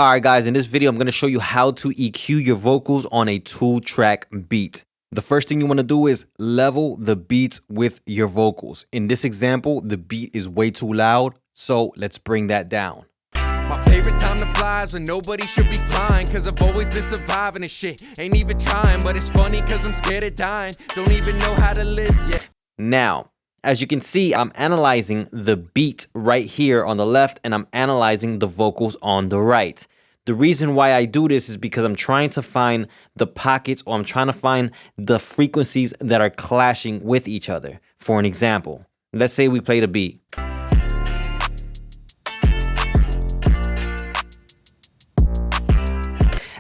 Alright guys, in this video I'm going to show you how to EQ your vocals on a 2-track beat. The first thing you want to do is level the beats with your vocals. In this example, the beat is way too loud, so let's bring that down. My favorite time to fly is when nobody should be flying, cause I've always been surviving this shit. Ain't even trying, but it's funny cause I'm scared of dying. Don't even know how to live yet. Now, as you can see, I'm analyzing the beat right here on the left and I'm analyzing the vocals on the right. The reason why I do this is because I'm trying to find the pockets, or I'm trying to find the frequencies that are clashing with each other. For an example, let's say we played a beat.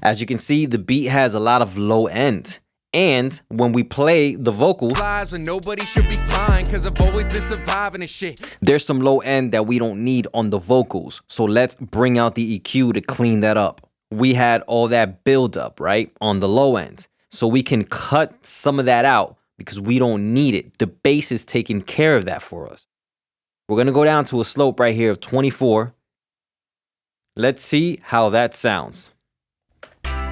As you can see, the beat has a lot of low end. And when we play the vocals, When nobody should be flying, cause I've always been surviving this shit. There's some low end that we don't need on the vocals. So let's bring out the EQ to clean that up. We had all that build up, right, on the low end. So we can cut some of that out because we don't need it. The bass is taking care of that for us. We're going to go down to a slope right here of 24. Let's see how that sounds.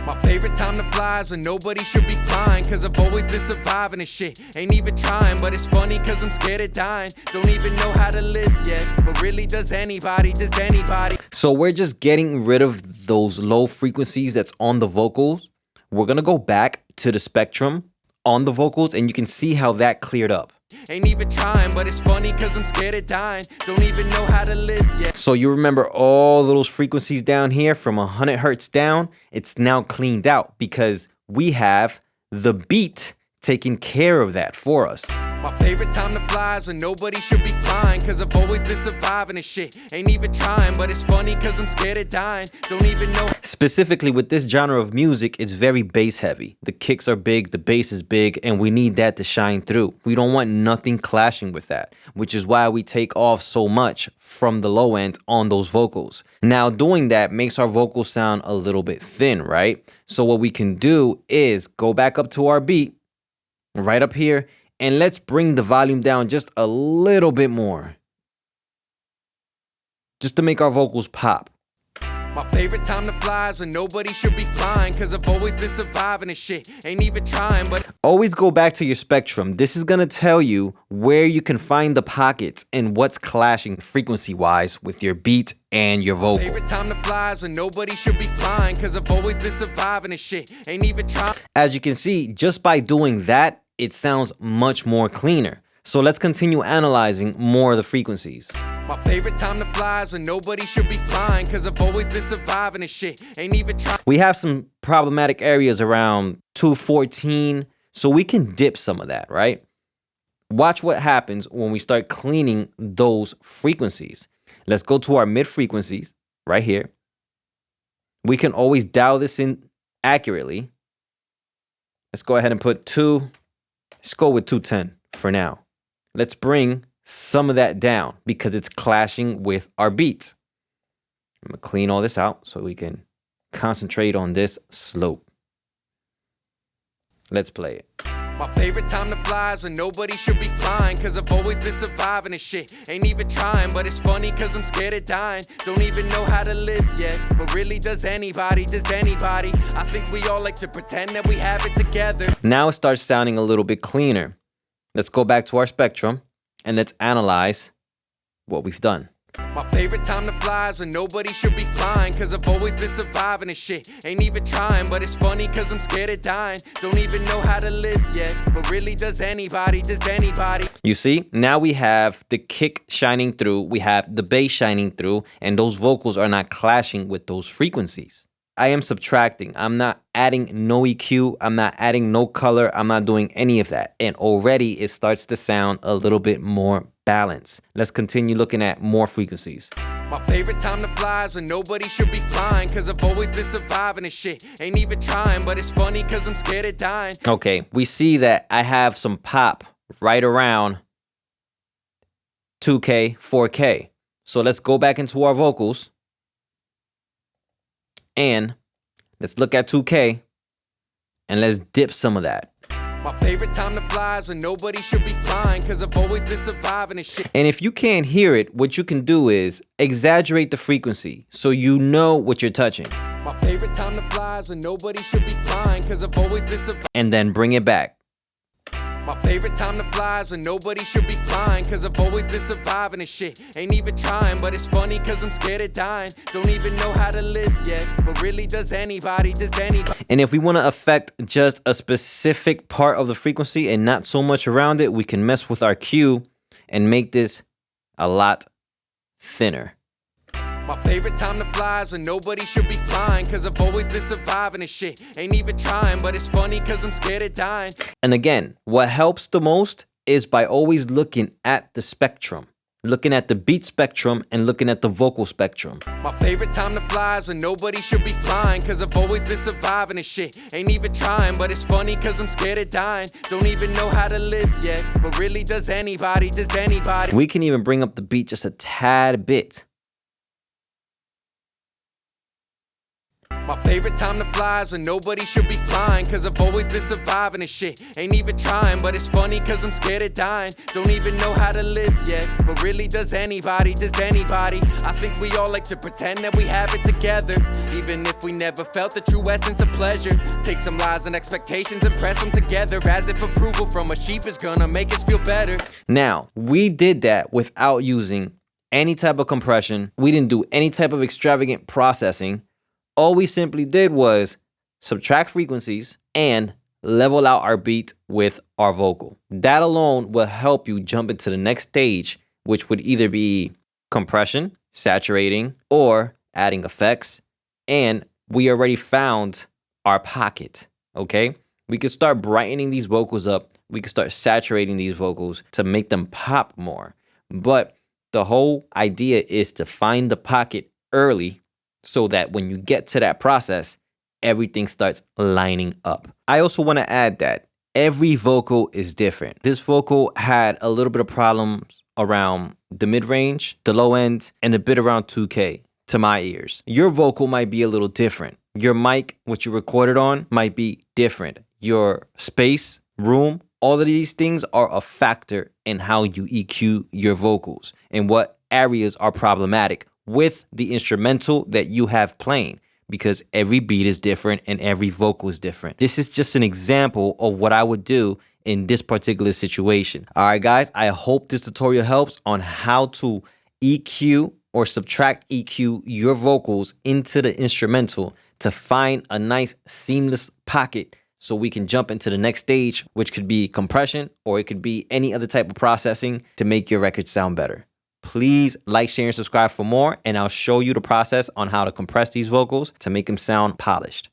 My favorite time to fly is when nobody should be flying, cause I've always been surviving this shit. Ain't even trying, but it's funny cause I'm scared of dying. Don't even know how to live yet, but really does anybody? So we're just getting rid of those low frequencies that's on the vocals. We're gonna go back to the spectrum on the vocals and you can see how that cleared up. Ain't even trying, but it's funny cause I'm scared of dying. Don't even know how to live yet. So you remember all those frequencies down here from 100 hertz down? It's now cleaned out because we have the beat taking care of that for us. My favorite time to fly is when nobody should be flying, cause I've always been surviving this shit. Ain't even trying, but it's funny cause I'm scared of dying. Don't even know. Specifically with this genre of music, it's very bass heavy. The kicks are big, the bass is big, and we need that to shine through. We don't want nothing clashing with that, which is why we take off so much from the low end on those vocals. Now doing that makes our vocals sound a little bit thin, right? So what we can do is go back up to our beat, right up here, and let's bring the volume down just a little bit more. Just to make our vocals pop. My favorite time to fly is when nobody should be flying, cause I've always been surviving this shit. Ain't even trying, but always go back to your spectrum. This is gonna tell you where you can find the pockets and what's clashing frequency-wise with your beat and your vocal. Favorite time to fly is when nobody should be flying, cause I've always been surviving this shit. Ain't even trying. As you can see, just by doing that, it sounds much more cleaner. So let's continue analyzing more of the frequencies. My favorite time to fly is when nobody should be flying, cause I've always been surviving this shit. Ain't even trying. We have some problematic areas around 214, so we can dip some of that, right? Watch what happens when we start cleaning those frequencies. Let's go to our mid frequencies right here. We can always dial this in accurately. Let's go ahead and put let's go with 210 for now. Let's bring some of that down because it's clashing with our beats. I'm gonna clean all this out so we can concentrate on this slope. Let's play it. My favorite time to fly is when nobody should be flying, cause I've always been surviving this shit. Ain't even trying, but it's funny cause I'm scared of dying. Don't even know how to live yet, but really does anybody? I think we all like to pretend that we have it together. Now it starts sounding a little bit cleaner. Let's go back to our spectrum and let's analyze what we've done. My favorite time to fly is when nobody should be flying, cause I've always been surviving this shit. Ain't even trying, but it's funny cause I'm scared of dying. Don't even know how to live yet, but really does anybody? You see, now we have the kick shining through, we have the bass shining through, and those vocals are not clashing with those frequencies. I am subtracting. I'm not adding no EQ. I'm not adding no color. I'm not doing any of that. And already it starts to sound a little bit more balanced. Let's continue looking at more frequencies. My favorite time to fly is when nobody should be flying, cause I've always been surviving this shit. Ain't even trying, but it's funny cause I'm scared of dying. Okay, we see that I have some pop right around 2K, 4K. So let's go back into our vocals. And let's look at 2K and let's dip some of that. My My favorite time to fly is when nobody should be flying, cause I've always been surviving this shit. And if you can't hear it, what you can do is exaggerate the frequency so you know what you're touching. My favorite time to fly is when nobody should be flying, cause I've always been surviving. And then bring it back. My favorite time to fly is when nobody should be flying, cause I've always been surviving this shit. Ain't even trying, but it's funny cause I'm scared of dying. Don't even know how to live yet, but really does anybody? And if we want to affect just a specific part of the frequency and not so much around it, we can mess with our cue and make this a lot thinner. My favorite time to fly is when nobody should be flying, cause I've always been surviving this shit. Ain't even trying, but it's funny cause I'm scared of dying. And again, what helps the most is by always looking at the spectrum, looking at the beat spectrum and looking at the vocal spectrum. My favorite time to fly is when nobody should be flying, cause I've always been surviving this shit. Ain't even trying, but it's funny cause I'm scared of dying. Don't even know how to live yet, but really does anybody? We can even bring up the beat just a tad bit. My favorite time to fly is when nobody should be flying, cause I've always been surviving this shit. Ain't even trying, but it's funny cause I'm scared of dying. Don't even know how to live yet, but really does anybody? I think we all like to pretend that we have it together, even if we never felt the true essence of pleasure. Take some lies and expectations and press them together, as if approval from a sheep is gonna make us feel better. Now, we did that without using any type of compression. We didn't do any type of extravagant processing. All we simply did was subtract frequencies and level out our beat with our vocal. That alone will help you jump into the next stage, which would either be compression, saturating, or adding effects. And we already found our pocket, okay? We could start brightening these vocals up. We could start saturating these vocals to make them pop more. But the whole idea is to find the pocket early, so that when you get to that process, everything starts lining up. I also want to add that every vocal is different. This vocal had a little bit of problems around the mid-range, the low end, and a bit around 2K to my ears. Your vocal might be a little different. Your mic, what you recorded on, might be different. Your space, room, all of these things are a factor in how you EQ your vocals and what areas are problematic with the instrumental that you have playing, because every beat is different and every vocal is different. This is just an example of what I would do in this particular situation. All right, guys, I hope this tutorial helps on how to EQ or subtract EQ your vocals into the instrumental to find a nice seamless pocket so we can jump into the next stage, which could be compression or it could be any other type of processing to make your record sound better. Please like, share, and subscribe for more, and I'll show you the process on how to compress these vocals to make them sound polished.